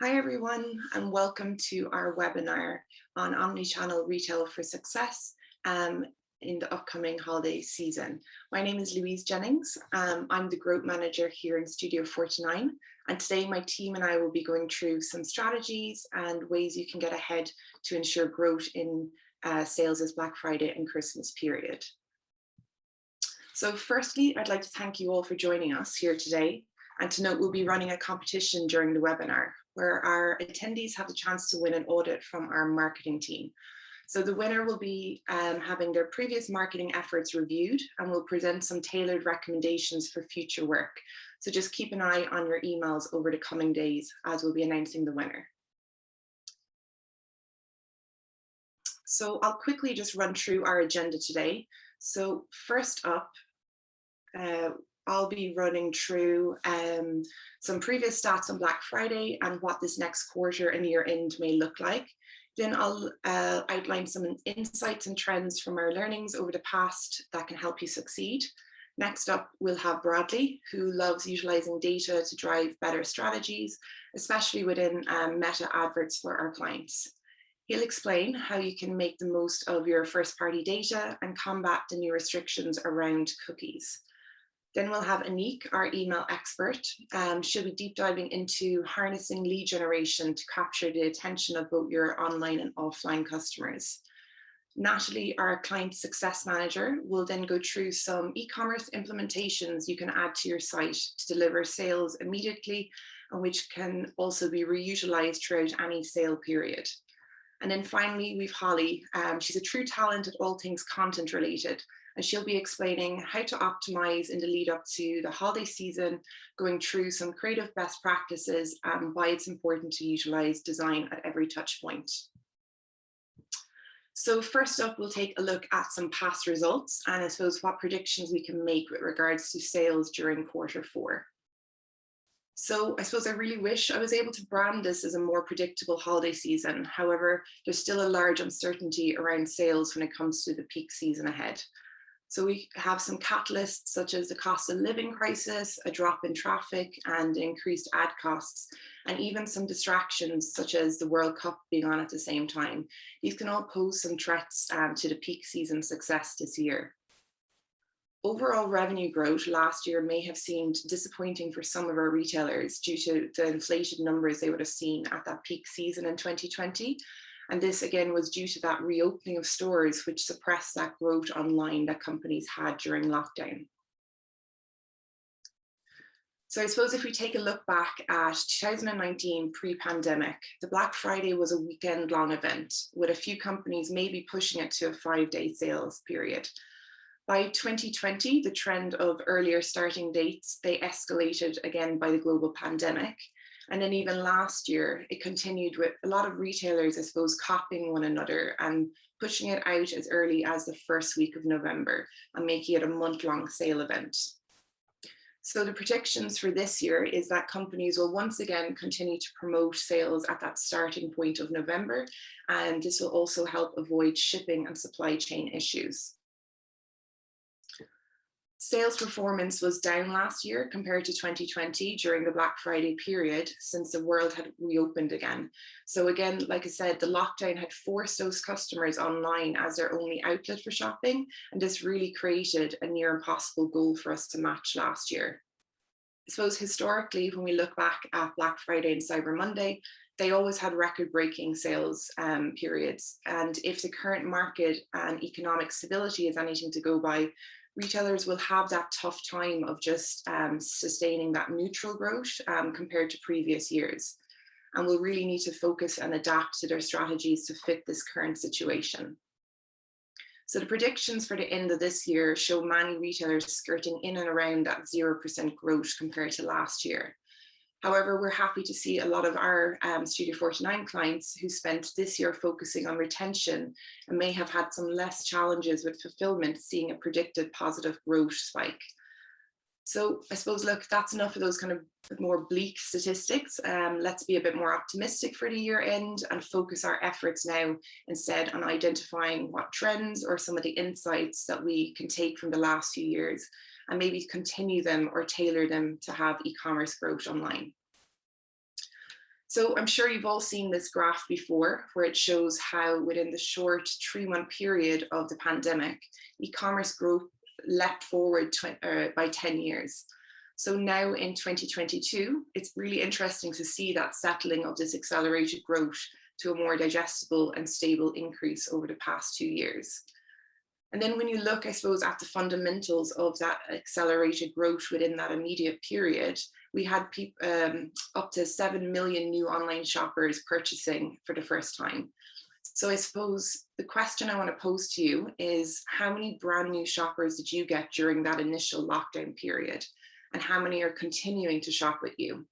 Hi everyone, and welcome to our webinar on Omnichannel Retail for Success in the upcoming holiday season. My name is Louise Jennings. I'm the Growth Manager here in StudioForty9, and today my team and I will be going through some strategies and ways you can get ahead to ensure growth in sales this Black Friday and Christmas period. So firstly, I'd like to thank you all for joining us here today. And to note, we'll be running a competition during the webinar where our attendees have the chance to win an audit from our marketing team. So the winner will be having their previous marketing efforts reviewed and will present some tailored recommendations for future work. So just keep an eye on your emails over the coming days as we'll be announcing the winner. So I'll quickly just run through our agenda today. So first up, I'll be running through some previous stats on Black Friday and what this next quarter and year end may look like. Then I'll outline some insights and trends from our learnings over the past that can help you succeed. Next up, we'll have Bradley, who loves utilizing data to drive better strategies, especially within meta adverts for our clients. He'll explain how you can make the most of your first-party data and combat the new restrictions around cookies. Then we'll have Anik, our email expert. She'll be deep diving into harnessing lead generation to capture the attention of both your online and offline customers. Natalie, our client success manager, will then go through some e-commerce implementations you can add to your site to deliver sales immediately, and which can also be reutilized throughout any sale period. And then finally, we've Holly. She's a true talent at all things content related. And she'll be explaining how to optimize in the lead up to the holiday season, going through some creative best practices and why it's important to utilize design at every touch point. So first up, we'll take a look at some past results and I suppose what predictions we can make with regards to sales during Q4. So I suppose I really wish I was able to brand this as a more predictable holiday season. However, there's still a large uncertainty around sales when it comes to the peak season ahead. So we have some catalysts such as the cost of living crisis, a drop in traffic and increased ad costs, and even some distractions such as the World Cup being on at the same time. These can all pose some threats to the peak season success this year. Overall revenue growth last year may have seemed disappointing for some of our retailers due to the inflated numbers they would have seen at that peak season in 2020. And this again was due to that reopening of stores, which suppressed that growth online that companies had during lockdown. So I suppose if we take a look back at 2019 pre-pandemic, the Black Friday was a weekend-long event with a few companies maybe pushing it to a 5-day sales period. By 2020, the trend of earlier starting dates, they escalated again by the global pandemic. And then even last year, it continued with a lot of retailers, I suppose, copying one another and pushing it out as early as the first week of November and making it a month-long sale event. So the predictions for this year is that companies will once again continue to promote sales at that starting point of November, and this will also help avoid shipping and supply chain issues. Sales performance was down last year compared to 2020 during the Black Friday period since the world had reopened again. So again, like I said, the lockdown had forced those customers online as their only outlet for shopping, and this really created a near impossible goal for us to match last year. I suppose historically, when we look back at Black Friday and Cyber Monday, they always had record-breaking sales periods. And if the current market and economic stability is anything to go by, retailers will have that tough time of just sustaining that neutral growth compared to previous years. And will really need to focus and adapt to their strategies to fit this current situation. So the predictions for the end of this year show many retailers skirting in and around that 0% growth compared to last year. However, we're happy to see a lot of our StudioForty9 clients who spent this year focusing on retention and may have had some less challenges with fulfillment, seeing a predicted positive growth spike. So I suppose, look, that's enough of those kind of more bleak statistics. Let's be a bit more optimistic for the year end and focus our efforts now instead on identifying what trends or some of the insights that we can take from the last few years and maybe continue them or tailor them to have e-commerce growth online. So I'm sure you've all seen this graph before, where it shows how within the short 3-month period of the pandemic, e-commerce growth leapt forward by 10 years. So now in 2022, it's really interesting to see that settling of this accelerated growth to a more digestible and stable increase over the past 2 years. And then when you look, I suppose, at the fundamentals of that accelerated growth within that immediate period, we had up to 7 million new online shoppers purchasing for the first time. So I suppose the question I want to pose to you is, how many brand new shoppers did you get during that initial lockdown period? And how many are continuing to shop with you?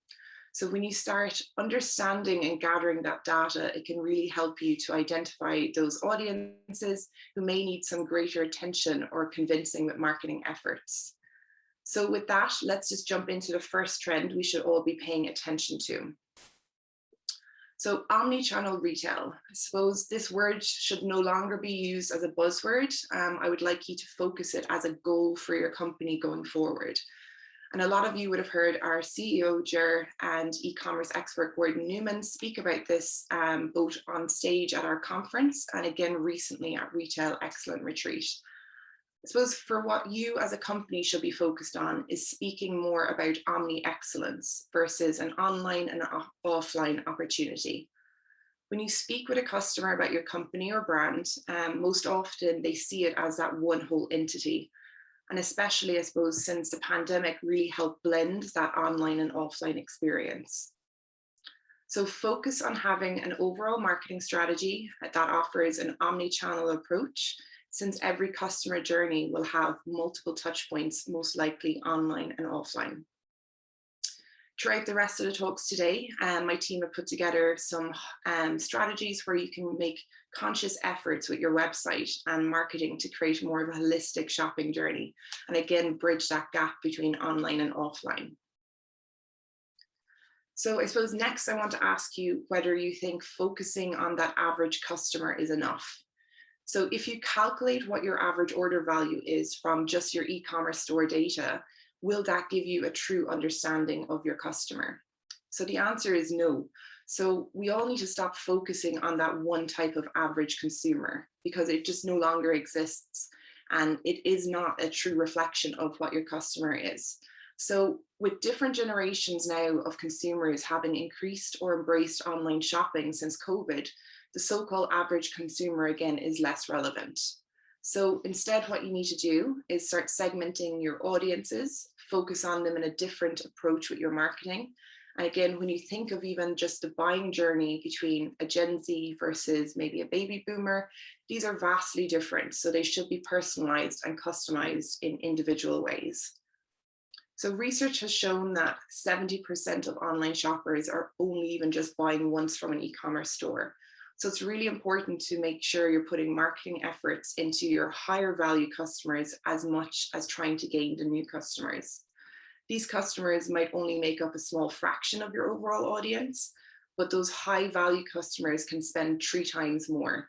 So when you start understanding and gathering that data, it can really help you to identify those audiences who may need some greater attention or convincing with marketing efforts. So with that, let's just jump into the first trend we should all be paying attention to. So omnichannel retail. I suppose this word should no longer be used as a buzzword. I would like you to focus it as a goal for your company going forward. And a lot of you would have heard our CEO, Ger, and e-commerce expert, Gordon Newman, speak about this both on stage at our conference and again recently at Retail Excellent Retreat. I suppose for what you as a company should be focused on is speaking more about omni excellence versus an online and offline opportunity. When you speak with a customer about your company or brand, most often they see it as that one whole entity. And especially, I suppose, since the pandemic really helped blend that online and offline experience. So focus on having an overall marketing strategy that offers an omni-channel approach, since every customer journey will have multiple touch points, most likely online and offline. Throughout the rest of the talks today, my team have put together some strategies where you can make conscious efforts with your website and marketing to create more of a holistic shopping journey, and again, bridge that gap between online and offline. So I suppose next I want to ask you whether you think focusing on that average customer is enough. So if you calculate what your average order value is from just your e-commerce store data, will that give you a true understanding of your customer? So the answer is no. So we all need to stop focusing on that one type of average consumer, because it just no longer exists. And it is not a true reflection of what your customer is. So with different generations now of consumers having increased or embraced online shopping since COVID, the so-called average consumer again is less relevant. So instead, what you need to do is start segmenting your audiences, focus on them in a different approach with your marketing. And again, when you think of even just the buying journey between a Gen Z versus maybe a baby boomer, these are vastly different. So they should be personalized and customized in individual ways. So research has shown that 70% of online shoppers are only even just buying once from an e-commerce store. So it's really important to make sure you're putting marketing efforts into your higher value customers as much as trying to gain the new customers. These customers might only make up a small fraction of your overall audience, but those high value customers can spend 3 times more.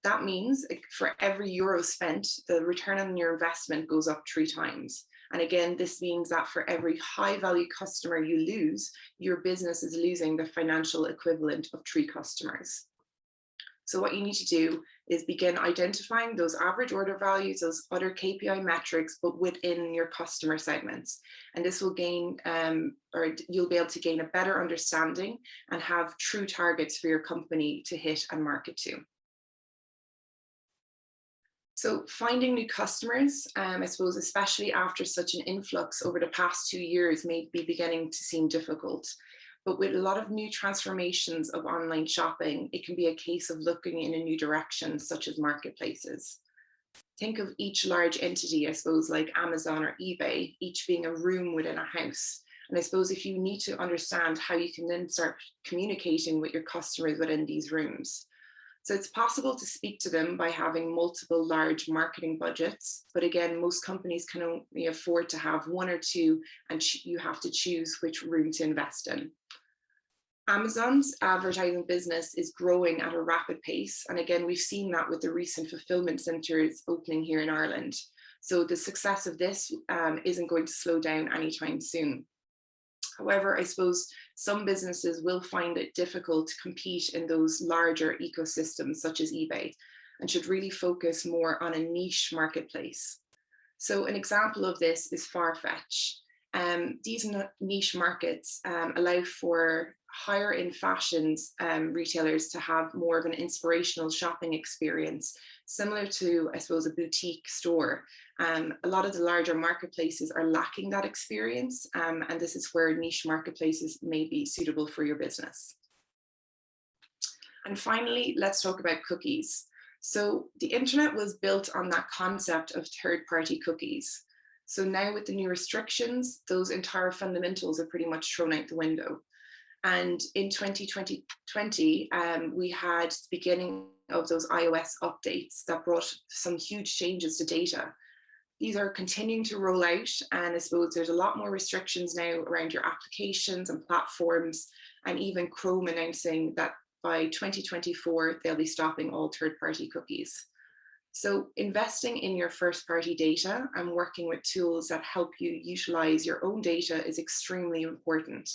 That means for every euro spent, the return on your investment goes up 3 times. And again, this means that for every high value customer you lose, your business is losing the financial equivalent of 3 customers. So what you need to do is begin identifying those average order values, those other KPI metrics, but within your customer segments. And this will gain, or you'll be able to gain a better understanding and have true targets for your company to hit and market to. So finding new customers, I suppose, especially after such an influx over the past 2 years, may be beginning to seem difficult. But with a lot of new transformations of online shopping, it can be a case of looking in a new direction, such as marketplaces. Think of each large entity, I suppose, like Amazon or eBay, each being a room within a house. And I suppose if you need to understand how you can then start communicating with your customers within these rooms. So it's possible to speak to them by having multiple large marketing budgets. But again, most companies can only afford to have 1 or 2, and you have to choose which room to invest in. Amazon's advertising business is growing at a rapid pace. And again, we've seen that with the recent fulfillment centers opening here in Ireland. So the success of this isn't going to slow down anytime soon. However, I suppose some businesses will find it difficult to compete in those larger ecosystems such as eBay, and should really focus more on a niche marketplace. So an example of this is Farfetch. These niche markets allow for higher in fashions retailers to have more of an inspirational shopping experience, similar to, I suppose, a boutique store. A lot of the larger marketplaces are lacking that experience, and this is where niche marketplaces may be suitable for your business. And finally, let's talk about cookies. So the internet was built on that concept of third-party cookies. So now with the new restrictions, those entire fundamentals are pretty much thrown out the window. And in 2020, we had the beginning of those iOS updates that brought some huge changes to data. These are continuing to roll out, and I suppose there's a lot more restrictions now around your applications and platforms, and even Chrome announcing that by 2024, they'll be stopping all third-party cookies. So investing in your first-party data and working with tools that help you utilize your own data is extremely important.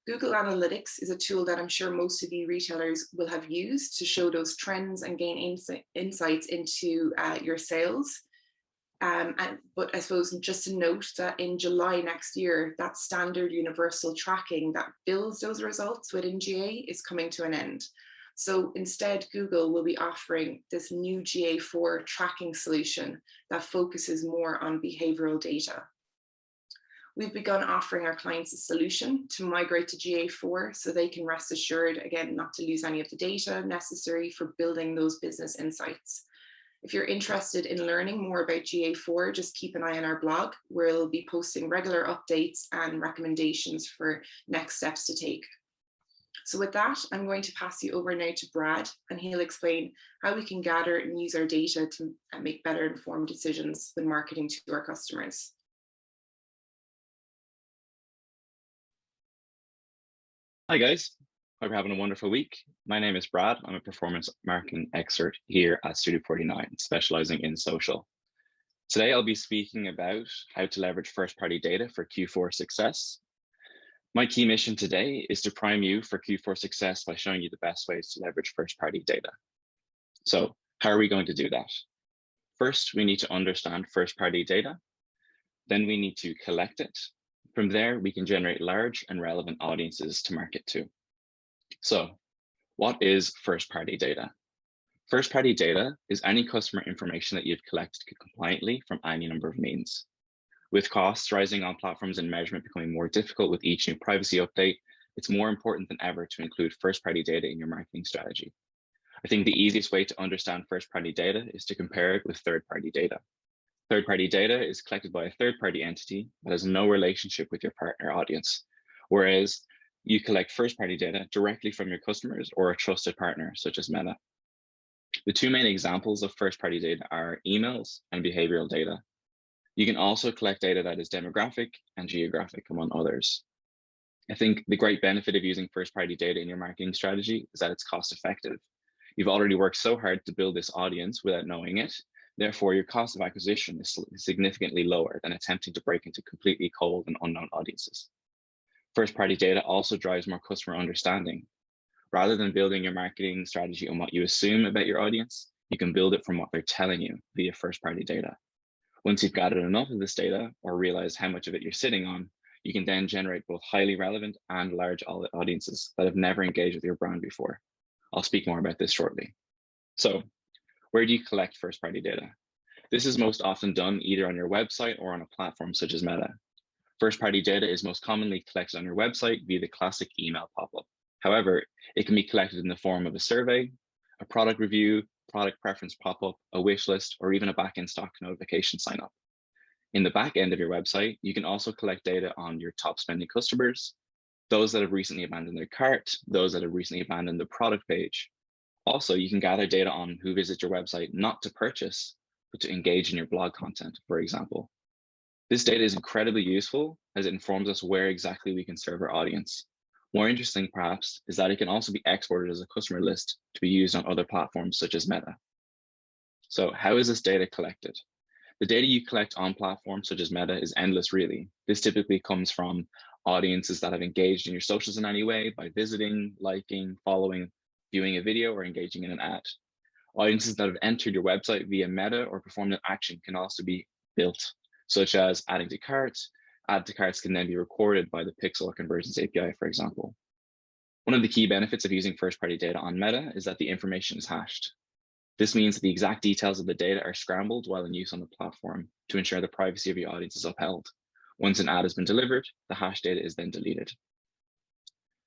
Google Analytics is a tool that I'm sure most of you retailers will have used to show those trends and gain insights into your sales. But I suppose just to note that in July next year, that standard universal tracking that builds those results within GA is coming to an end. So instead, Google will be offering this new GA4 tracking solution that focuses more on behavioral data. We've begun offering our clients a solution to migrate to GA4 so they can rest assured, again, not to lose any of the data necessary for building those business insights. If you're interested in learning more about GA4, just keep an eye on our blog, where we'll be posting regular updates and recommendations for next steps to take. So with that, I'm going to pass you over now to Brad, and he'll explain how we can gather and use our data to make better informed decisions when marketing to our customers. Hi guys, hope you're having a wonderful week. My name is Brad. I'm a performance marketing expert here at StudioForty9, specializing in social. Today I'll be speaking about how to leverage first-party data for Q4 success. My key mission today is to prime you for Q4 success by showing you the best ways to leverage first-party data. So how are we going to do that? First, we need to understand first-party data. Then we need to collect it. From there, we can generate large and relevant audiences to market to. So what is first-party data? First-party data is any customer information that you've collected compliantly from any number of means. With costs rising on platforms and measurement becoming more difficult with each new privacy update, it's more important than ever to include first-party data in your marketing strategy. I think the easiest way to understand first-party data is to compare it with third-party data. Third-party data is collected by a third-party entity that has no relationship with your partner audience, whereas you collect first-party data directly from your customers or a trusted partner, such as Meta. The two main examples of first-party data are emails and behavioral data. You can also collect data that is demographic and geographic, among others. I think the great benefit of using first-party data in your marketing strategy is that it's cost-effective. You've already worked so hard to build this audience without knowing it. Therefore, your cost of acquisition is significantly lower than attempting to break into completely cold and unknown audiences. First-party data also drives more customer understanding. Rather than building your marketing strategy on what you assume about your audience, you can build it from what they're telling you via first-party data. Once you've gathered enough of this data or realize how much of it you're sitting on, you can then generate both highly relevant and large audiences that have never engaged with your brand before. I'll speak more about this shortly. So, where do you collect first-party data? This is most often done either on your website or on a platform such as Meta. First-party data is most commonly collected on your website via the classic email pop-up. However, it can be collected in the form of a survey, a product review, product preference pop-up, a wish list, or even a back-in-stock notification sign-up. In the back end of your website, you can also collect data on your top spending customers, those that have recently abandoned their cart, those that have recently abandoned the product page. Also, you can gather data on who visits your website not to purchase, but to engage in your blog content, for example. This data is incredibly useful as it informs us where exactly we can serve our audience. More interesting, perhaps, is that it can also be exported as a customer list to be used on other platforms such as Meta. So how is this data collected? The data you collect on platforms such as Meta is endless, really. This typically comes from audiences that have engaged in your socials in any way by visiting, liking, following, viewing a video, or engaging in an ad. Audiences that have entered your website via meta or performed an action can also be built, such as adding to carts. Add to carts can then be recorded by the Pixel or Conversions API, for example. One of the key benefits of using first-party data on Meta is that the information is hashed. This means that the exact details of the data are scrambled while in use on the platform to ensure the privacy of your audience is upheld. Once an ad has been delivered, the hash data is then deleted.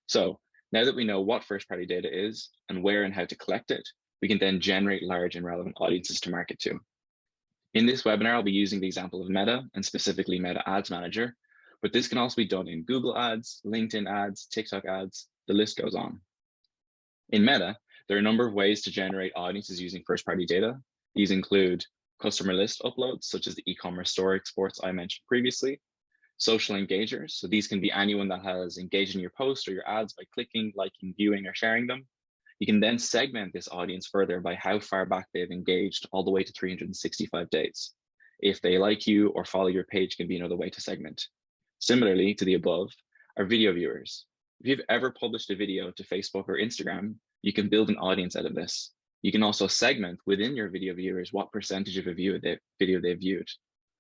So now that we know what first-party data is and where and how to collect it, we can then generate large and relevant audiences to market to. In this webinar, I'll be using the example of Meta and specifically Meta Ads Manager, but this can also be done in Google Ads, LinkedIn ads, TikTok ads, the list goes on. In Meta, there are a number of ways to generate audiences using first-party data. These include customer list uploads, such as the e-commerce store exports I mentioned previously, social engagers, so these can be anyone that has engaged in your post or your ads by clicking, liking, viewing, or sharing them. You can then segment this audience further by how far back they've engaged, all the way to 365 days. If they like you or follow your page can be another way to segment. Similarly to the above are video viewers. If you've ever published a video to Facebook or Instagram, you can build an audience out of this. You can also segment within your video viewers what percentage of a video they've viewed.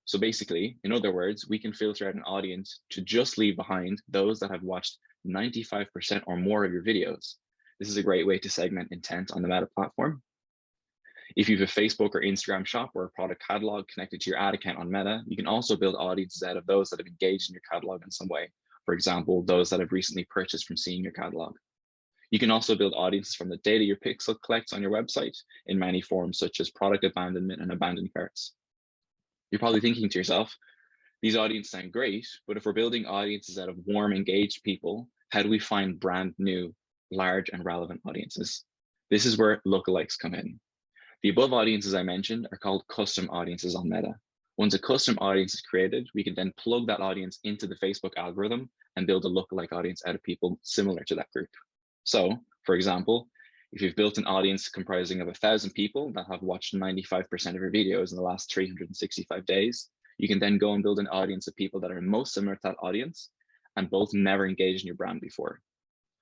So basically, in other words, we can filter out an audience to just leave behind those that have watched 95% or more of your videos. This is a great way to segment intent on the Meta platform. If you have a Facebook or Instagram shop or a product catalog connected to your ad account on Meta, you can also build audiences out of those that have engaged in your catalog in some way. For example, those that have recently purchased from seeing your catalog. You can also build audiences from the data your Pixel collects on your website in many forms, such as product abandonment and abandoned carts. You're probably thinking to yourself, these audiences sound great, but if we're building audiences out of warm, engaged people, how do we find brand new, large and relevant audiences? This is where lookalikes come in. The above audiences I mentioned are called custom audiences on Meta. Once a custom audience is created, we can then plug that audience into the Facebook algorithm and build a lookalike audience out of people similar to that group. So, for example, if you've built an audience comprising of 1,000 people that have watched 95% of your videos in the last 365 days, you can then go and build an audience of people that are most similar to that audience and both never engaged in your brand before.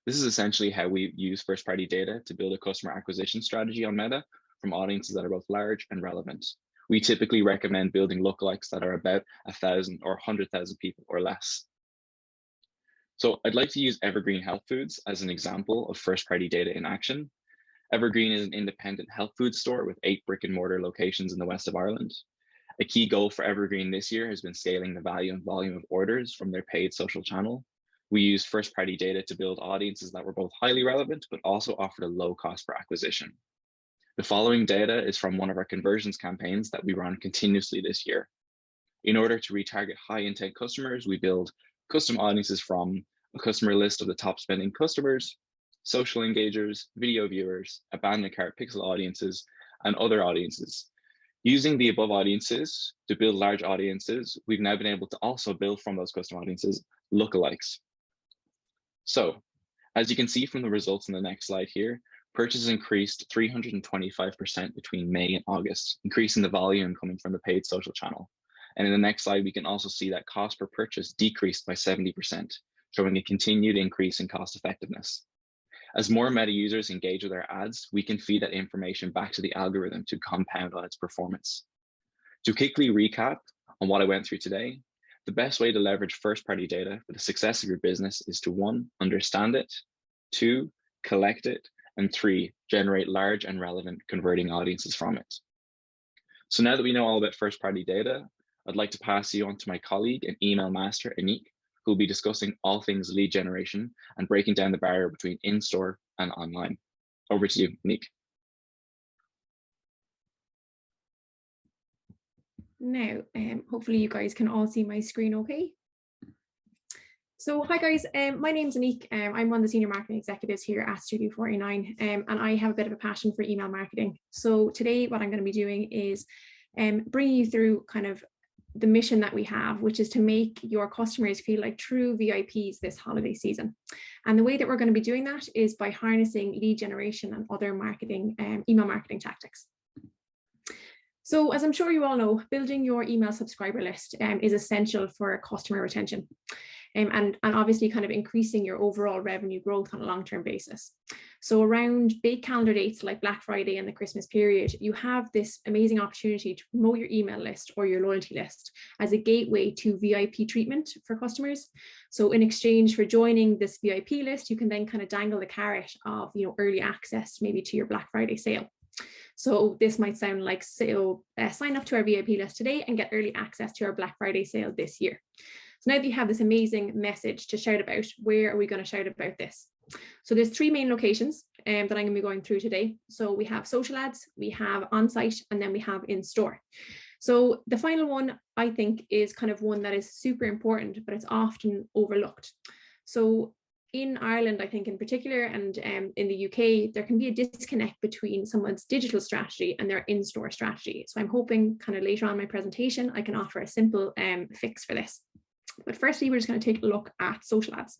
This is essentially how we use first-party data to build a customer acquisition strategy on Meta from audiences that are both large and relevant. We typically recommend building lookalikes that are about 1,000 or 100,000 people or less. So I'd like to use Evergreen Health Foods as an example of first-party data in action. Evergreen is an independent health food store with 8 brick-and-mortar locations in the west of Ireland. A key goal for Evergreen this year has been scaling the value and volume of orders from their paid social channel. We used first-party data to build audiences that were both highly relevant, but also offered a low cost per acquisition. The following data is from one of our conversions campaigns that we run continuously this year. In order to retarget high intent customers, we build custom audiences from a customer list of the top spending customers, social engagers, video viewers, abandoned cart pixel audiences, and other audiences. Using the above audiences to build large audiences, we've now been able to also build from those custom audiences lookalikes. So, as you can see from the results in the next slide here, purchases increased 325% between May and August, increasing the volume coming from the paid social channel. And in the next slide, we can also see that cost per purchase decreased by 70%, showing a continued increase in cost effectiveness. As more Meta users engage with our ads, we can feed that information back to the algorithm to compound on its performance. To quickly recap on what I went through today, the best way to leverage first-party data for the success of your business is to 1, understand it, 2, collect it, and 3, generate large and relevant converting audiences from it. So now that we know all about first-party data, I'd like to pass you on to my colleague and email master, Anik, who will be discussing all things lead generation and breaking down the barrier between in-store and online. Over to you, Anik. Now, hopefully you guys can all see my screen okay. So hi guys, my name's Anik. I'm one of the senior marketing executives here at StudioForty9, and I have a bit of a passion for email marketing. So today what I'm going to be doing is bringing you through kind of the mission that we have, which is to make your customers feel like true VIPs this holiday season. And the way that we're going to be doing that is by harnessing lead generation and other marketing, email marketing tactics. So as I'm sure you all know, building your email subscriber list is essential for customer retention. and obviously kind of increasing your overall revenue growth on a long-term basis. So around big calendar dates like Black Friday and the Christmas period, you have this amazing opportunity to promote your email list or your loyalty list as a gateway to VIP treatment for customers. So in exchange for joining this VIP list, you can then kind of dangle the carrot of, you know, early access maybe to your Black Friday sale. So this might sound like, sign up to our VIP list today and get early access to our Black Friday sale this year. So now that you have this amazing message to shout about, where are we going to shout about this? So there's 3 main locations that I'm going to be going through today. So we have social ads, we have on-site, and then we have in-store. So the final one, I think, is kind of one that is super important, but it's often overlooked. So in Ireland, I think in particular, and in the UK, there can be a disconnect between someone's digital strategy and their in-store strategy. So I'm hoping kind of later on in my presentation, I can offer a simple fix for this. But firstly, we're just going to take a look at social ads.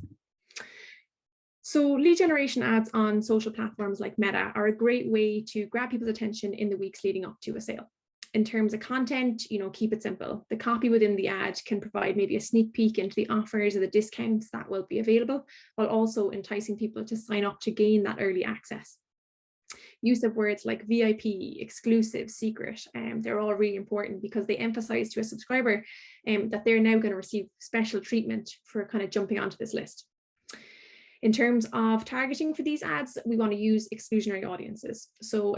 So lead generation ads on social platforms like Meta are a great way to grab people's attention in the weeks leading up to a sale. In terms of content, you know, keep it simple. The copy within the ad can provide maybe a sneak peek into the offers or the discounts that will be available, while also enticing people to sign up to gain that early access. Use of words like VIP, exclusive, secret, they're all really important because they emphasize to a subscriber that they're now going to receive special treatment for kind of jumping onto this list. In terms of targeting for these ads, we want to use exclusionary audiences. So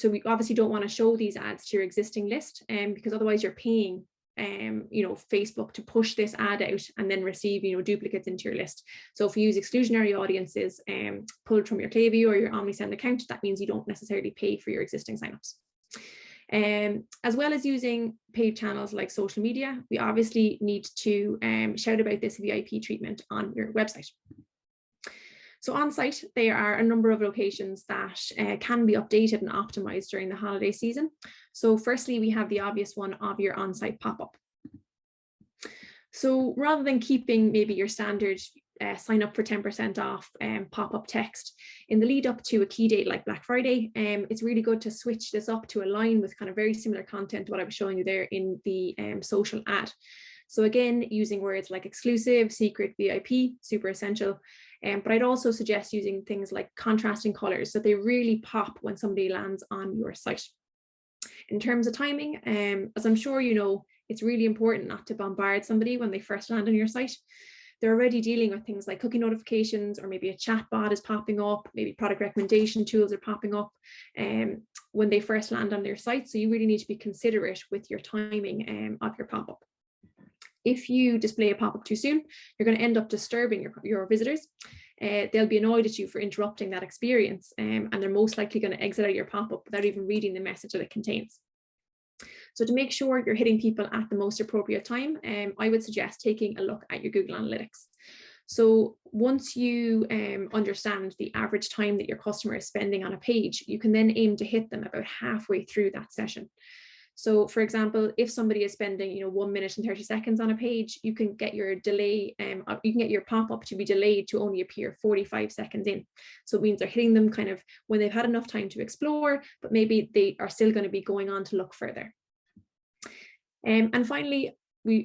we obviously don't want to show these ads to your existing list, because otherwise you're paying you know, Facebook to push this ad out and then receive, you know, duplicates into your list. So if you use exclusionary audiences pulled from your Klaviyo or your Omnichannel account, that means you don't necessarily pay for your existing signups. As well as using paid channels like social media, we obviously need to shout about this VIP treatment on your website. So on site, there are a number of locations that can be updated and optimized during the holiday season. So firstly, we have the obvious one of your on-site pop-up. So rather than keeping maybe your standard sign up for 10% off pop-up text in the lead up to a key date like Black Friday, it's really good to switch this up to align with kind of very similar content to what I was showing you there in the social ad. So again, using words like exclusive, secret, VIP, super essential. But I'd also suggest using things like contrasting colors so they really pop when somebody lands on your site. In terms of timing, as I'm sure you know, it's really important not to bombard somebody when they first land on your site. They're already dealing with things like cookie notifications, or maybe a chat bot is popping up, maybe product recommendation tools are popping up when they first land on their site. So you really need to be considerate with your timing of your pop-up. If you display a pop-up too soon, you're going to end up disturbing your visitors. They'll be annoyed at you for interrupting that experience, and they're most likely going to exit out of your pop-up without even reading the message that it contains. So to make sure you're hitting people at the most appropriate time, I would suggest taking a look at your Google Analytics. So once you understand the average time that your customer is spending on a page, you can then aim to hit them about halfway through that session. So for example, if somebody is spending, 1 minute and 30 seconds on a page, you can get your delay, you can get your pop-up to be delayed to only appear 45 seconds in. So it means they're hitting them kind of when they've had enough time to explore, but maybe they are still going to be going on to look further. And finally,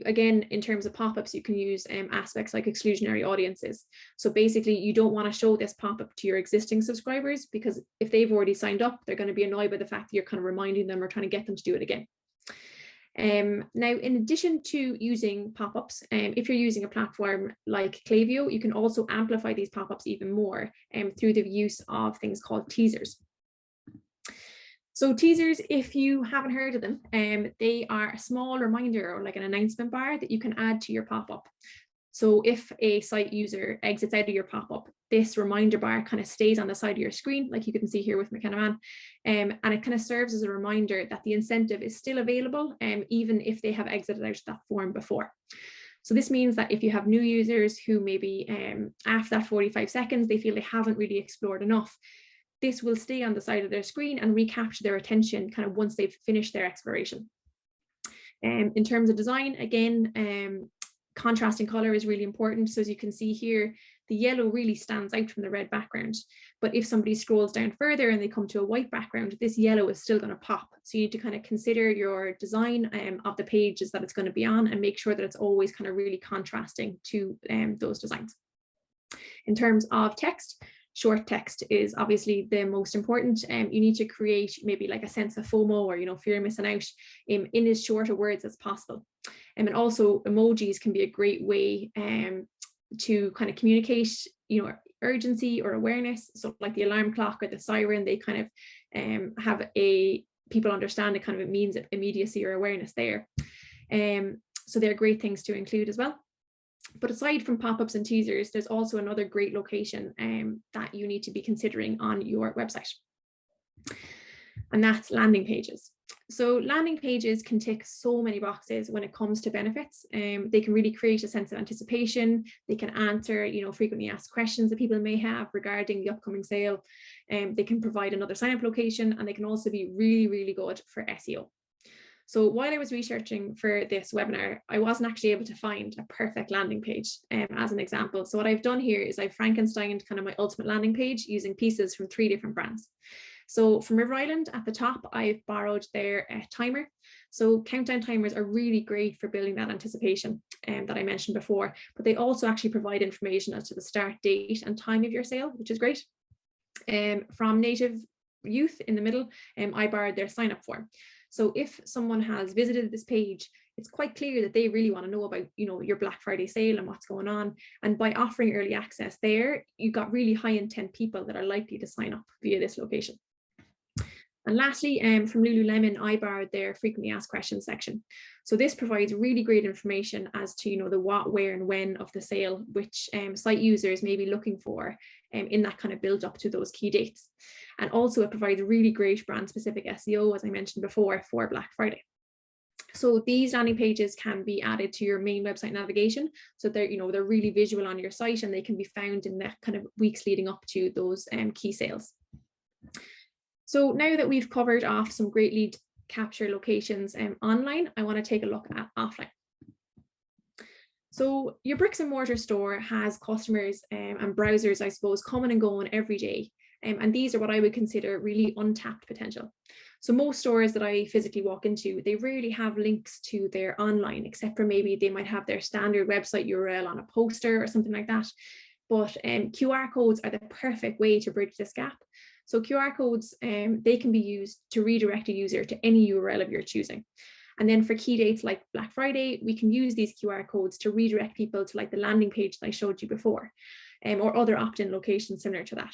again, in terms of pop-ups, you can use aspects like exclusionary audiences. So basically, you don't want to show this pop-up to your existing subscribers, because if they've already signed up, they're going to be annoyed by the fact that you're kind of reminding them or trying to get them to do it again. Now, in addition to using pop-ups, if you're using a platform like Klaviyo, you can also amplify these pop-ups even more through the use of things called teasers. So teasers, if you haven't heard of them, they are a small reminder or like an announcement bar that you can add to your pop-up. So if a site user exits out of your pop-up, this reminder bar kind of stays on the side of your screen, like you can see here with McKenna Man, and it kind of serves as a reminder that the incentive is still available, even if they have exited out of that form before. So this means that if you have new users who maybe after that 45 seconds, they feel they haven't really explored enough, this will stay on the side of their screen and recapture their attention kind of once they've finished their exploration. In terms of design, again, Contrast in color is really important. So as you can see here, the yellow really stands out from the red background. But if somebody scrolls down further and they come to a white background, this yellow is still going to pop. So you need to kind of consider your design of the pages that it's going to be on and make sure that it's always kind of really contrasting to those designs. In terms of text, short text is obviously the most important. You need to create maybe like a sense of FOMO or, fear of missing out in as short of words as possible. And also emojis can be a great way to kind of communicate, urgency or awareness. So like the alarm clock or the siren, they kind of have people understand it kind of, it means immediacy or awareness there. So they're great things to include as well. But aside from pop-ups and teasers, there's also another great location that you need to be considering on your website. And that's landing pages. So landing pages can tick so many boxes when it comes to benefits. They can really create a sense of anticipation. They can answer, frequently asked questions that people may have regarding the upcoming sale. They can provide another sign-up location, and they can also be really, really good for SEO. So while I was researching for this webinar, I wasn't actually able to find a perfect landing page as an example. So what I've done here is I've Frankensteined kind of my ultimate landing page using pieces from 3 different brands. So from River Island at the top, I've borrowed their timer. So countdown timers are really great for building that anticipation that I mentioned before, but they also actually provide information as to the start date and time of your sale, which is great. From Native Youth in the middle, I borrowed their sign up form. So if someone has visited this page, it's quite clear that they really want to know about, your Black Friday sale and what's going on. And by offering early access there, you've got really high intent people that are likely to sign up via this location. And lastly, from Lululemon, I borrowed their frequently asked questions section. So this provides really great information as to, the what, where, and when of the sale, which site users may be looking for in that kind of build up to those key dates. And also it provides really great brand specific SEO, as I mentioned before, for Black Friday. So these landing pages can be added to your main website navigation. So they're, they're really visual on your site, and they can be found in the kind of weeks leading up to those key sales. So now that we've covered off some great lead capture locations online, I want to take a look at offline. So your bricks and mortar store has customers and browsers, I suppose, coming and going every day. And these are what I would consider really untapped potential. So most stores that I physically walk into, they rarely have links to their online, except for maybe they might have their standard website URL on a poster or something like that. But QR codes are the perfect way to bridge this gap. So QR codes, they can be used to redirect a user to any URL of your choosing. And then for key dates like Black Friday, we can use these QR codes to redirect people to like the landing page that I showed you before, or other opt-in locations similar to that.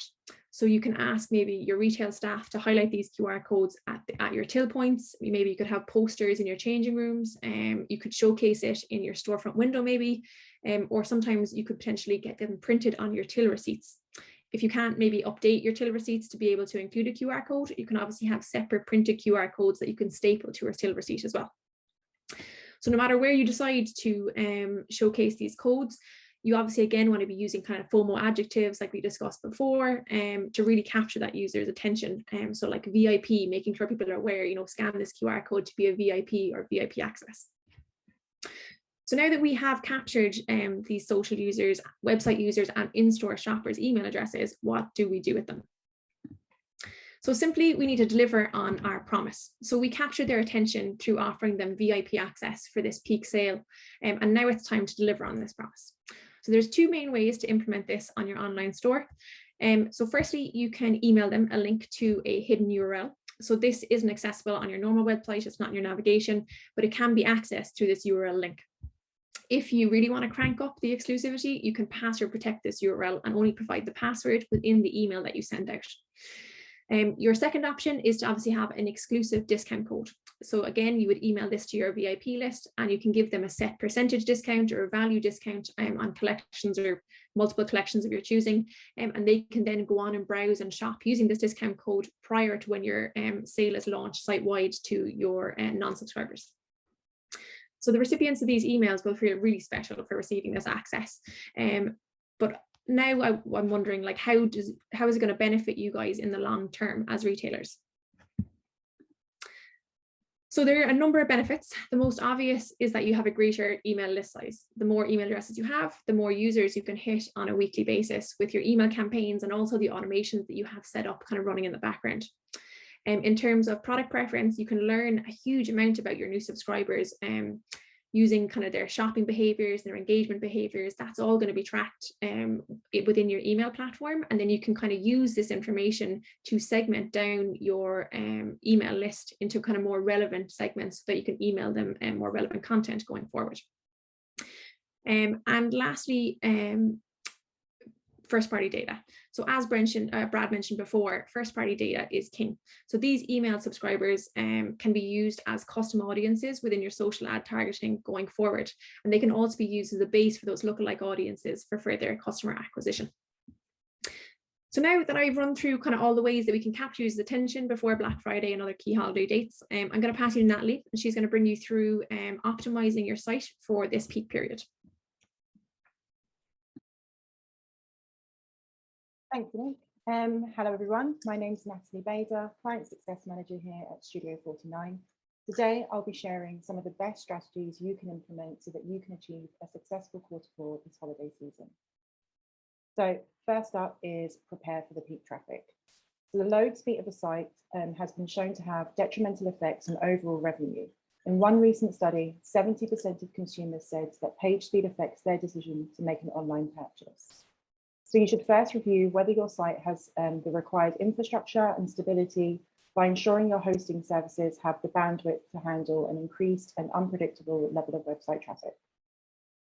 So you can ask maybe your retail staff to highlight these QR codes at your till points. Maybe you could have posters in your changing rooms. You could showcase it in your storefront window maybe, or sometimes you could potentially get them printed on your till receipts. If you can't maybe update your till receipts to be able to include a QR code, you can obviously have separate printed QR codes that you can staple to a till receipt as well. So no matter where you decide to showcase these codes, you obviously again want to be using kind of FOMO adjectives like we discussed before to really capture that user's attention. So like VIP, making sure people are aware, scan this QR code to be a VIP or VIP access. So now that we have captured these social users, website users, and in-store shoppers' email addresses, what do we do with them? So simply, we need to deliver on our promise. So we captured their attention through offering them VIP access for this peak sale. And now it's time to deliver on this promise. So there's 2 main ways to implement this on your online store. So firstly, you can email them a link to a hidden URL. So this isn't accessible on your normal website, it's not in your navigation, but it can be accessed through this URL link. If you really want to crank up the exclusivity, you can password protect this URL and only provide the password within the email that you send out. Your second option is to obviously have an exclusive discount code. So again, you would email this to your VIP list and you can give them a set percentage discount or a value discount on collections or multiple collections of your choosing. And they can then go on and browse and shop using this discount code prior to when your sale is launched site-wide to your non-subscribers. So the recipients of these emails will feel really special for receiving this access. But now I'm wondering, like, how is it going to benefit you guys in the long term as retailers? So there are a number of benefits. The most obvious is that you have a greater email list size. The more email addresses you have, the more users you can hit on a weekly basis with your email campaigns and also the automations that you have set up kind of running in the background. In terms of product preference, you can learn a huge amount about your new subscribers using kind of their shopping behaviors, their engagement behaviors. That's all going to be tracked within your email platform. And then you can kind of use this information to segment down your email list into kind of more relevant segments so that you can email them more relevant content going forward. And lastly, first-party data. So as Brad mentioned before, first-party data is king. So these email subscribers can be used as custom audiences within your social ad targeting going forward. And they can also be used as a base for those lookalike audiences for further customer acquisition. So now that I've run through kind of all the ways that we can capture users' attention before Black Friday and other key holiday dates, I'm going to pass you to Natalie, and she's going to bring you through optimizing your site for this peak period. Thank you, Nick. Hello, everyone. My name is Natalie Bader, Client Success Manager here at StudioForty9. Today, I'll be sharing some of the best strategies you can implement so that you can achieve a successful Q4 this holiday season. So first up is prepare for the peak traffic. So the load speed of the site has been shown to have detrimental effects on overall revenue. In one recent study, 70% of consumers said that page speed affects their decision to make an online purchase. So you should first review whether your site has the required infrastructure and stability by ensuring your hosting services have the bandwidth to handle an increased and unpredictable level of website traffic.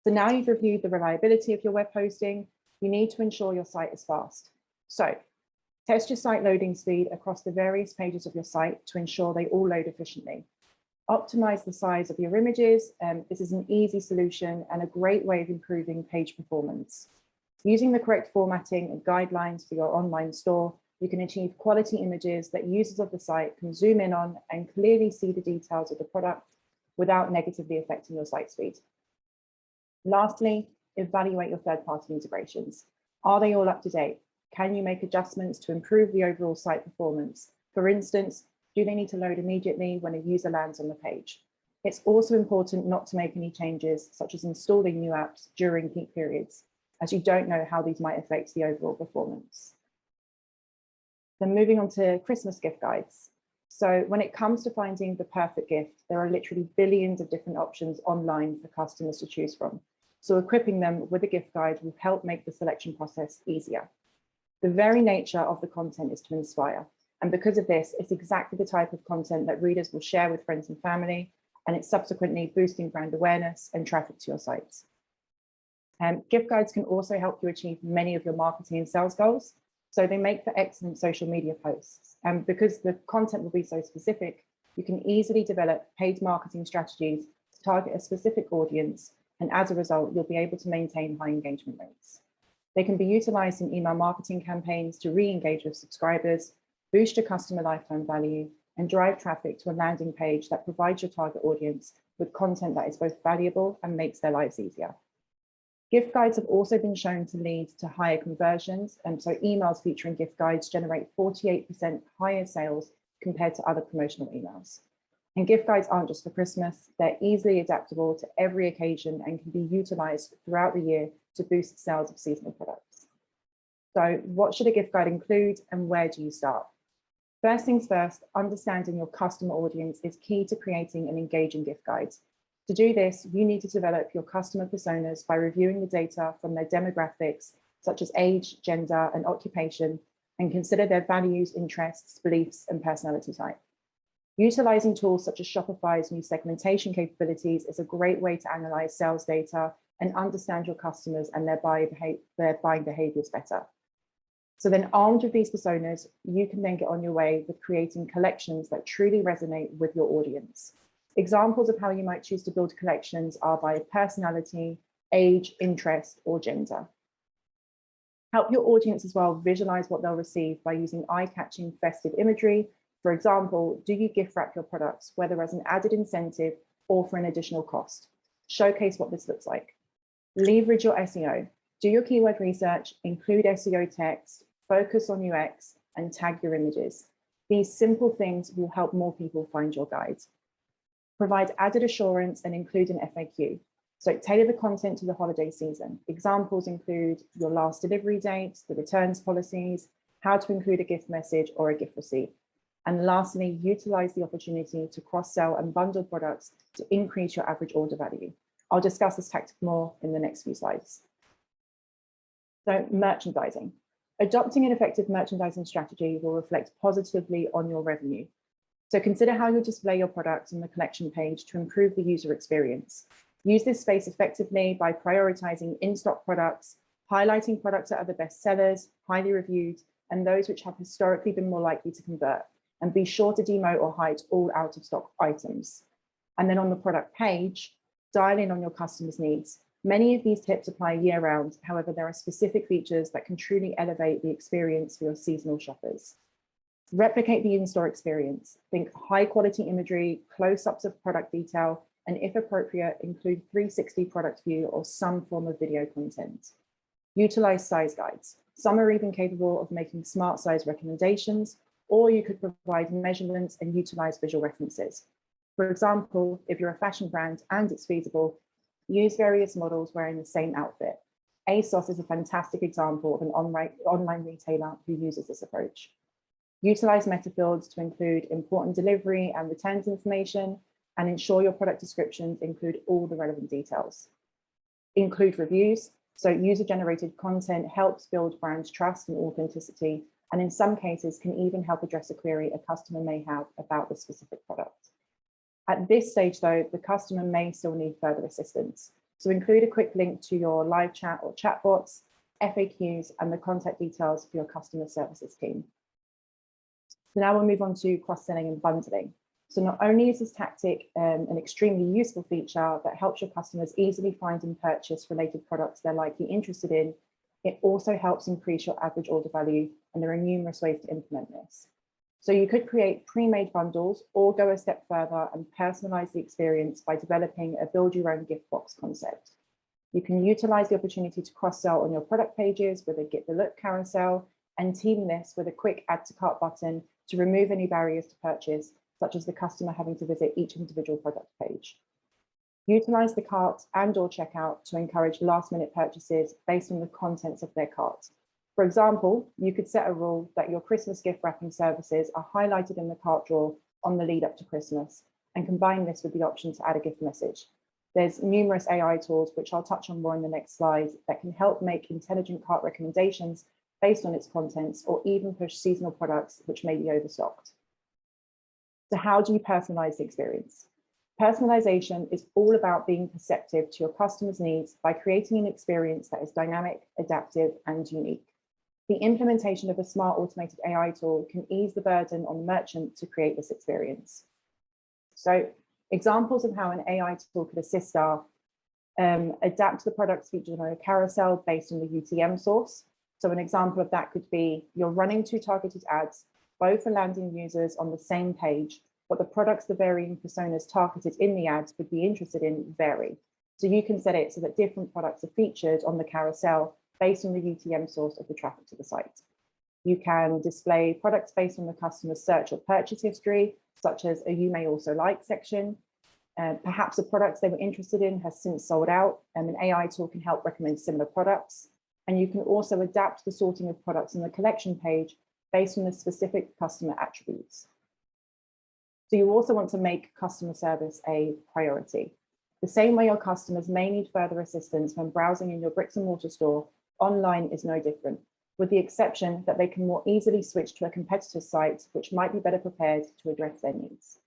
So now you've reviewed the reliability of your web hosting, you need to ensure your site is fast. So test your site loading speed across the various pages of your site to ensure they all load efficiently. Optimize the size of your images. This is an easy solution and a great way of improving page performance. Using the correct formatting and guidelines for your online store, you can achieve quality images that users of the site can zoom in on and clearly see the details of the product without negatively affecting your site speed. Lastly, evaluate your third-party integrations. Are they all up to date? Can you make adjustments to improve the overall site performance? For instance, do they need to load immediately when a user lands on the page? It's also important not to make any changes, such as installing new apps during peak periods, as you don't know how these might affect the overall performance. Then moving on to Christmas gift guides. So when it comes to finding the perfect gift, there are literally billions of different options online for customers to choose from. So equipping them with a gift guide will help make the selection process easier. The very nature of the content is to inspire. And because of this, it's exactly the type of content that readers will share with friends and family, and it's subsequently boosting brand awareness and traffic to your sites. Gift guides can also help you achieve many of your marketing and sales goals. So they make for excellent social media posts. And because the content will be so specific, you can easily develop paid marketing strategies to target a specific audience. And as a result, you'll be able to maintain high engagement rates. They can be utilized in email marketing campaigns to re-engage with subscribers, boost your customer lifetime value, and drive traffic to a landing page that provides your target audience with content that is both valuable and makes their lives easier. Gift guides have also been shown to lead to higher conversions, and so emails featuring gift guides generate 48% higher sales compared to other promotional emails. And gift guides aren't just for Christmas, they're easily adaptable to every occasion and can be utilized throughout the year to boost sales of seasonal products. So what should a gift guide include and where do you start? First things first, understanding your customer audience is key to creating an engaging gift guide. To do this, you need to develop your customer personas by reviewing the data from their demographics, such as age, gender, and occupation, and consider their values, interests, beliefs, and personality type. Utilizing tools such as Shopify's new segmentation capabilities is a great way to analyze sales data and understand your customers and their buying behaviors better. So then, armed with these personas, you can then get on your way with creating collections that truly resonate with your audience. Examples of how you might choose to build collections are by personality, age, interest, or gender. Help your audience as well visualize what they'll receive by using eye-catching festive imagery. For example, do you gift wrap your products, whether as an added incentive or for an additional cost? Showcase what this looks like. Leverage your SEO. Do your keyword research, include SEO text, focus on UX, and tag your images. These simple things will help more people find your guides. Provide added assurance and include an FAQ. So tailor the content to the holiday season. Examples include your last delivery date, the returns policies, how to include a gift message or a gift receipt. And lastly, utilize the opportunity to cross-sell and bundle products to increase your average order value. I'll discuss this tactic more in the next few slides. So merchandising. Adopting an effective merchandising strategy will reflect positively on your revenue. So consider how you display your products on the collection page to improve the user experience. Use this space effectively by prioritizing in-stock products, highlighting products that are the best sellers, highly reviewed, and those which have historically been more likely to convert. And be sure to demote or hide all out of stock items. And then on the product page, dial in on your customers' needs. Many of these tips apply year round. However, there are specific features that can truly elevate the experience for your seasonal shoppers. Replicate the in-store experience. Think high quality imagery, close-ups of product detail, and if appropriate, include 360 product view or some form of video content. Utilize size guides. Some are even capable of making smart size recommendations, or you could provide measurements and utilize visual references. For example, if you're a fashion brand and it's feasible, use various models wearing the same outfit. ASOS is a fantastic example of an online retailer who uses this approach. Utilize meta fields to include important delivery and returns information, and ensure your product descriptions include all the relevant details. Include reviews. So user-generated content helps build brand trust and authenticity, and in some cases can even help address a query a customer may have about the specific product. At this stage though, the customer may still need further assistance. So include a quick link to your live chat or chatbots, FAQs, and the contact details for your customer services team. So now we'll move on to cross-selling and bundling. So not only is this tactic an extremely useful feature that helps your customers easily find and purchase related products they're likely interested in, it also helps increase your average order value, and there are numerous ways to implement this. So you could create pre-made bundles or go a step further and personalize the experience by developing a build your own gift box concept. You can utilize the opportunity to cross-sell on your product pages with a get the look carousel, and team this with a quick add to cart button to remove any barriers to purchase, such as the customer having to visit each individual product page. Utilize the cart and or checkout to encourage last minute purchases based on the contents of their cart. For example, you could set a rule that your Christmas gift wrapping services are highlighted in the cart drawer on the lead up to Christmas, and combine this with the option to add a gift message. There's numerous AI tools, which I'll touch on more in the next slide, that can help make intelligent cart recommendations based on its contents, or even push seasonal products which may be overstocked. So how do you personalize the experience? Personalization is all about being perceptive to your customers' needs by creating an experience that is dynamic, adaptive, and unique. The implementation of a smart automated AI tool can ease the burden on the merchant to create this experience. So examples of how an AI tool could assist are adapt the products featured on a carousel based on the UTM source. So an example of that could be you're running 2 targeted ads, both are landing users on the same page, but the products the varying personas targeted in the ads would be interested in vary. So you can set it so that different products are featured on the carousel based on the UTM source of the traffic to the site. You can display products based on the customer's search or purchase history, such as a you may also like section. Perhaps the products they were interested in has since sold out, and an AI tool can help recommend similar products. And you can also adapt the sorting of products on the collection page based on the specific customer attributes. So you also want to make customer service a priority. The same way your customers may need further assistance when browsing in your bricks and mortar store, online is no different, with the exception that they can more easily switch to a competitor's site, which might be better prepared to address their needs.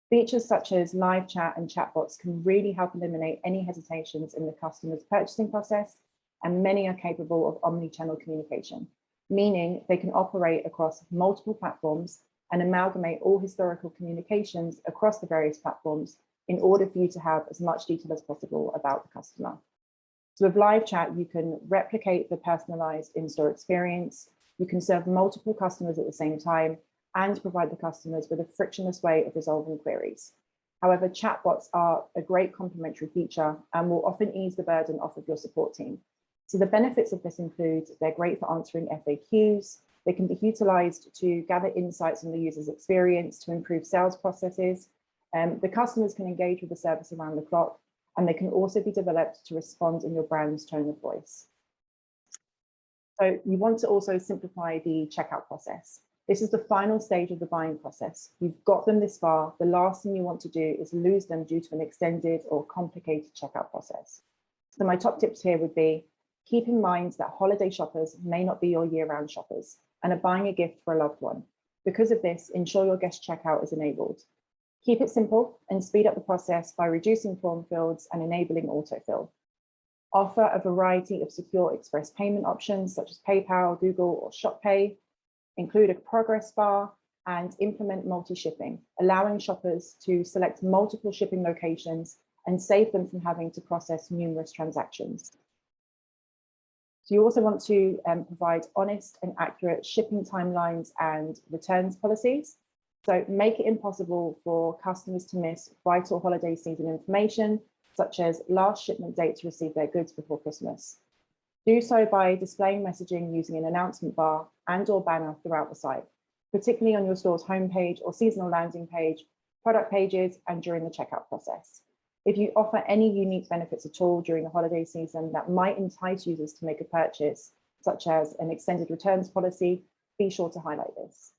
Features such as live chat and chatbots can really help eliminate any hesitations in the customer's purchasing process, and many are capable of omnichannel communication, meaning they can operate across multiple platforms and amalgamate all historical communications across the various platforms in order for you to have as much detail as possible about the customer. So with live chat, you can replicate the personalized in-store experience, you can serve multiple customers at the same time, and provide the customers with a frictionless way of resolving queries. However, chatbots are a great complementary feature and will often ease the burden off of your support team. So the benefits of this include they're great for answering FAQs, they can be utilized to gather insights on the user's experience to improve sales processes, The customers can engage with the service around the clock, and they can also be developed to respond in your brand's tone of voice. So you want to also simplify the checkout process. This is the final stage of the buying process. You've got them this far. The last thing you want to do is lose them due to an extended or complicated checkout process. So my top tips here would be, keep in mind that holiday shoppers may not be your year-round shoppers and are buying a gift for a loved one. Because of this, ensure your guest checkout is enabled. Keep it simple and speed up the process by reducing form fields and enabling autofill. Offer a variety of secure express payment options such as PayPal, Google, or ShopPay. Include a progress bar and implement multi-shipping, allowing shoppers to select multiple shipping locations and save them from having to process numerous transactions. So you also want to provide honest and accurate shipping timelines and returns policies. So make it impossible for customers to miss vital holiday season information, such as last shipment date to receive their goods before Christmas. Do so by displaying messaging using an announcement bar and/or banner throughout the site, particularly on your store's homepage or seasonal landing page, product pages, and during the checkout process. If you offer any unique benefits at all during the holiday season that might entice users to make a purchase, such as an extended returns policy, be sure to highlight this.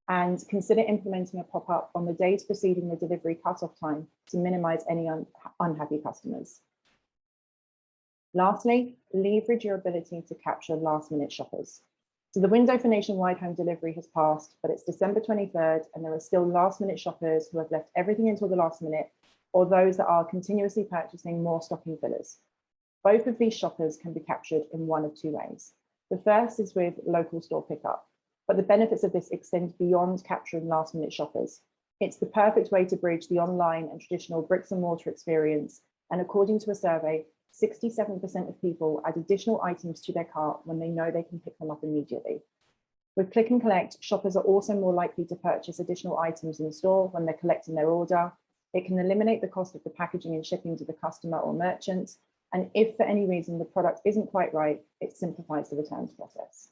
And consider implementing a pop-up on the days preceding the delivery cutoff time to minimize any unhappy customers. Lastly, leverage your ability to capture last-minute shoppers. So the window for nationwide home delivery has passed, but it's December 23rd, and there are still last-minute shoppers who have left everything until the last minute, or those that are continuously purchasing more stocking fillers. Both of these shoppers can be captured in one of two ways. The first is with local store pickup, but the benefits of this extend beyond capturing last-minute shoppers. It's the perfect way to bridge the online and traditional bricks and mortar experience, and according to a survey, 67% of people add additional items to their cart when they know they can pick them up immediately. With click and collect, shoppers are also more likely to purchase additional items in the store when they're collecting their order. It can eliminate the cost of the packaging and shipping to the customer or merchant. And if for any reason the product isn't quite right, it simplifies the returns process.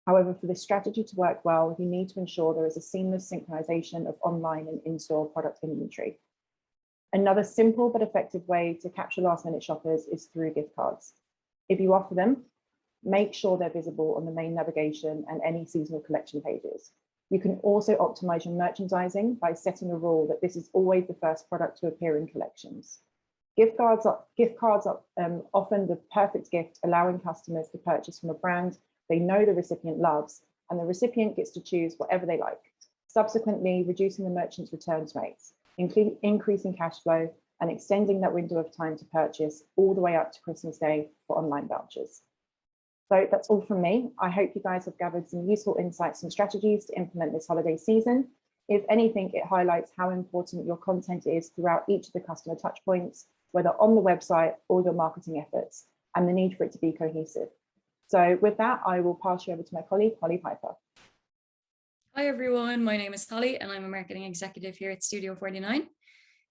However, for this strategy to work well, you need to ensure there is a seamless synchronization of online and in-store product inventory. Another simple but effective way to capture last-minute shoppers is through gift cards. If you offer them, make sure they're visible on the main navigation and any seasonal collection pages. You can also optimize your merchandising by setting a rule that this is always the first product to appear in collections. Gift cards are often the perfect gift, allowing customers to purchase from a brand they know the recipient loves, and the recipient gets to choose whatever they like, subsequently reducing the merchant's returns rates, increasing cash flow, and extending that window of time to purchase all the way up to Christmas Day for online vouchers. So that's all from me. I hope you guys have gathered some useful insights and strategies to implement this holiday season. If anything, it highlights how important your content is throughout each of the customer touchpoints, whether on the website or your marketing efforts, and the need for it to be cohesive. So with that, I will pass you over to my colleague, Holly Piper. Hi everyone, my name is Holly and I'm a marketing executive here at StudioForty9.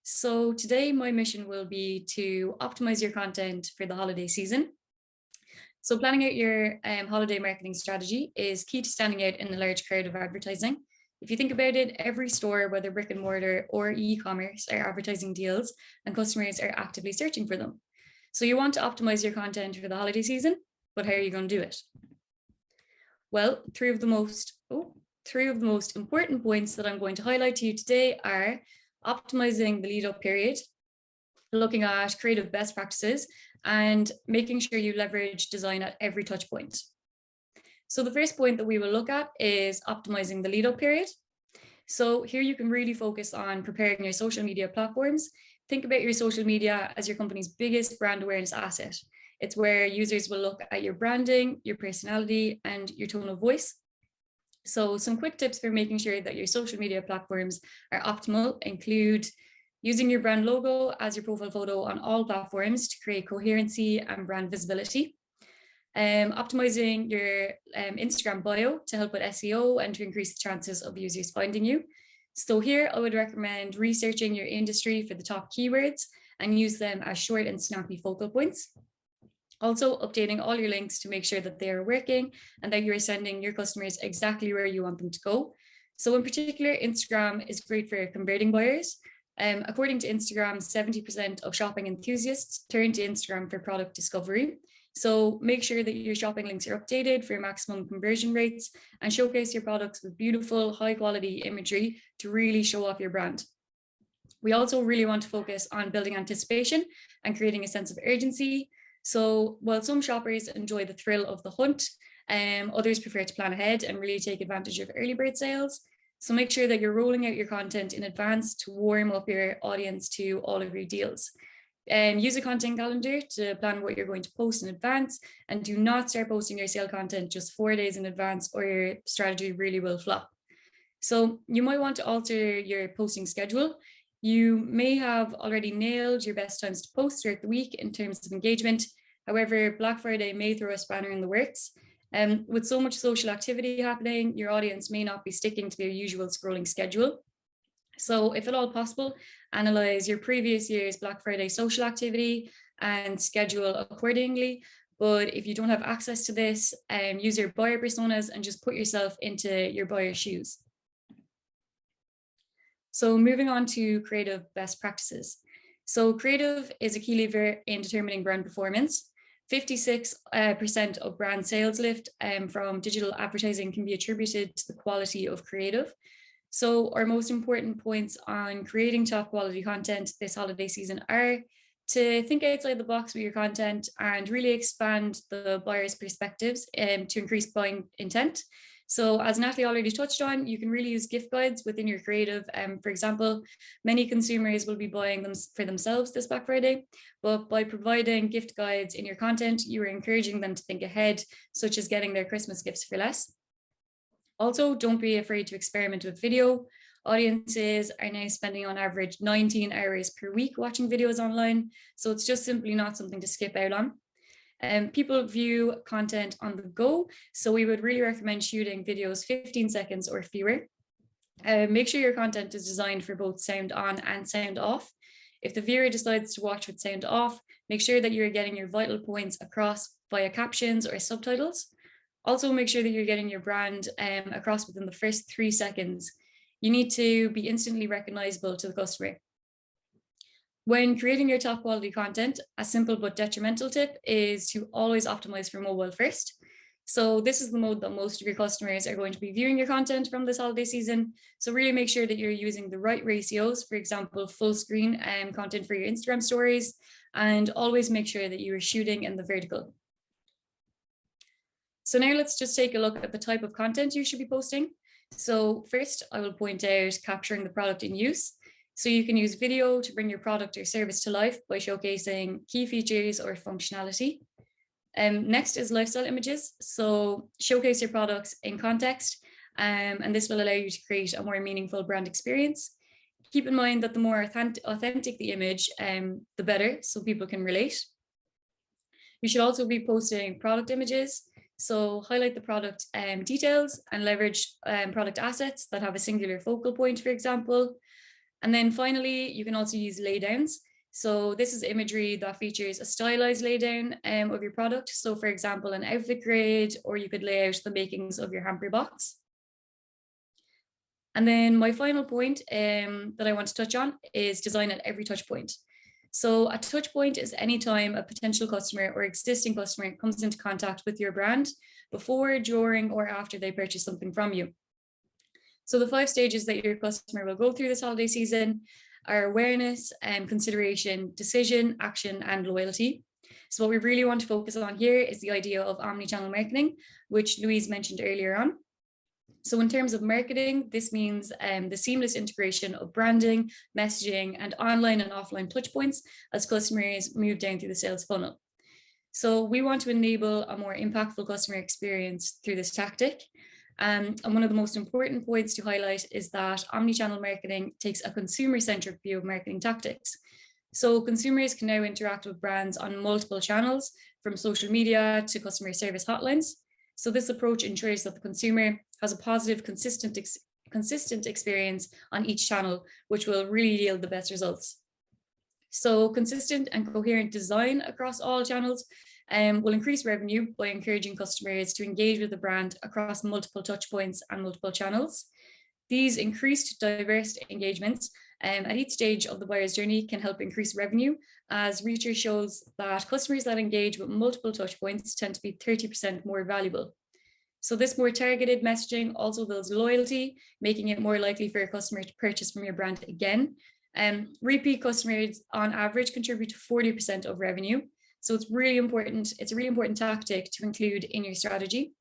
So today my mission will be to optimize your content for the holiday season. So planning out your holiday marketing strategy is key to standing out in a large crowd of advertising. If you think about it, every store, whether brick and mortar or e-commerce, are advertising deals and customers are actively searching for them. So you want to optimize your content for the holiday season, but how are you going to do it? Well, three of the most important points that I'm going to highlight to you today are optimizing the lead up period, looking at creative best practices, and making sure you leverage design at every touch point. So the first point that we will look at is optimizing the lead up period. So here you can really focus on preparing your social media platforms. Think about your social media as your company's biggest brand awareness asset. It's where users will look at your branding, your personality, and your tone of voice. So some quick tips for making sure that your social media platforms are optimal include using your brand logo as your profile photo on all platforms to create coherency and brand visibility. Optimizing your Instagram bio to help with SEO and to increase the chances of users finding you. So here I would recommend researching your industry for the top keywords and use them as short and snappy focal points. Also updating all your links to make sure that they are working and that you're sending your customers exactly where you want them to go. So in particular, Instagram is great for converting buyers. According to Instagram, 70% of shopping enthusiasts turn to Instagram for product discovery. So make sure that your shopping links are updated for maximum conversion rates and showcase your products with beautiful, high quality imagery to really show off your brand. We also really want to focus on building anticipation and creating a sense of urgency. So while some shoppers enjoy the thrill of the hunt, others prefer to plan ahead and really take advantage of early bird sales. So make sure that you're rolling out your content in advance to warm up your audience to all of your deals. Use a content calendar to plan what you're going to post in advance, and do not start posting your sale content just 4 days in advance, or your strategy really will flop. So you might want to alter your posting schedule. You may have already nailed your best times to post throughout the week in terms of engagement. However, Black Friday may throw a spanner in the works. With so much social activity happening, your audience may not be sticking to their usual scrolling schedule. So if at all possible, analyze your previous year's Black Friday social activity and schedule accordingly. But if you don't have access to this, use your buyer personas and just put yourself into your buyer's shoes. So moving on to creative best practices. So creative is a key lever in determining brand performance. 56% of brand sales lift from digital advertising can be attributed to the quality of creative. So our most important points on creating top quality content this holiday season are to think outside the box with your content and really expand the buyer's perspectives to increase buying intent. So as Natalie already touched on, you can really use gift guides within your creative. For example, many consumers will be buying them for themselves this Black Friday, but by providing gift guides in your content, you are encouraging them to think ahead, such as getting their Christmas gifts for less. Also, don't be afraid to experiment with video. Audiences are now spending on average 19 hours per week watching videos online, so it's just simply not something to skip out on. People view content on the go, so we would really recommend shooting videos 15 seconds or fewer. Make sure your content is designed for both sound on and sound off. If the viewer decides to watch with sound off, make sure that you're getting your vital points across via captions or subtitles. Also, make sure that you're getting your brand across within the first 3 seconds. You need to be instantly recognizable to the customer. When creating your top quality content, a simple but detrimental tip is to always optimize for mobile first. So this is the mode that most of your customers are going to be viewing your content from this holiday season. So really make sure that you're using the right ratios, for example, full screen content for your Instagram stories, and always make sure that you are shooting in the vertical. So now let's just take a look at the type of content you should be posting. So first, I will point out capturing the product in use. So you can use video to bring your product or service to life by showcasing key features or functionality. Next is lifestyle images. So showcase your products in context, and this will allow you to create a more meaningful brand experience. Keep in mind that the more authentic the image, the better, so people can relate. You should also be posting product images. So highlight the product details and leverage product assets that have a singular focal point, for example. And then finally, you can also use laydowns. So this is imagery that features a stylized laydown of your product. So for example, an outfit grid, or you could lay out the makings of your hamper box. And then my final point that I want to touch on is design at every touch point. So a touch point is any time a potential customer or existing customer comes into contact with your brand before, during, or after they purchase something from you. So the 5 stages that your customer will go through this holiday season are awareness, consideration, decision, action, and loyalty. So what we really want to focus on here is the idea of omnichannel marketing, which Louise mentioned earlier on. So in terms of marketing, this means the seamless integration of branding, messaging, and online and offline touchpoints as customers move down through the sales funnel. So we want to enable a more impactful customer experience through this tactic. And one of the most important points to highlight is that omnichannel marketing takes a consumer-centric view of marketing tactics. So consumers can now interact with brands on multiple channels, from social media to customer service hotlines. So this approach ensures that the consumer has a positive, consistent experience on each channel, which will really yield the best results. So consistent and coherent design across all channels will increase revenue by encouraging customers to engage with the brand across multiple touch points and multiple channels. These increased diverse engagements at each stage of the buyer's journey can help increase revenue, as research shows that customers that engage with multiple touch points tend to be 30% more valuable. So this more targeted messaging also builds loyalty, making it more likely for a customer to purchase from your brand again. Repeat customers on average contribute to 40% of revenue. So it's really important. It's a really important tactic to include in your strategy.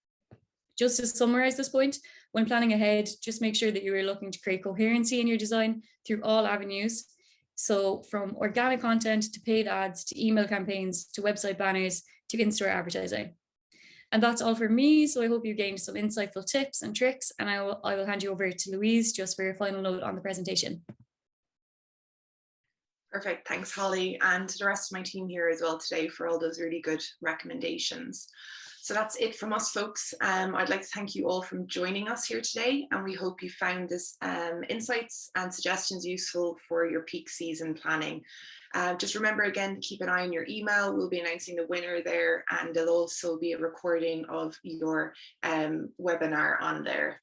Just to summarize this point, when planning ahead, just make sure that you are looking to create coherency in your design through all avenues. So from organic content to paid ads, to email campaigns, to website banners, to in-store advertising. And that's all for me. So I hope you gained some insightful tips and tricks, and I will hand you over to Louise just for your final note on the presentation. Perfect. Thanks, Holly, and to the rest of my team here as well today for all those really good recommendations. So that's it from us, folks. I'd like to thank you all for joining us here today, and we hope you found this insights and suggestions useful for your peak season planning. Just remember again, keep an eye on your email. We'll be announcing the winner there, and there'll also be a recording of your webinar on there.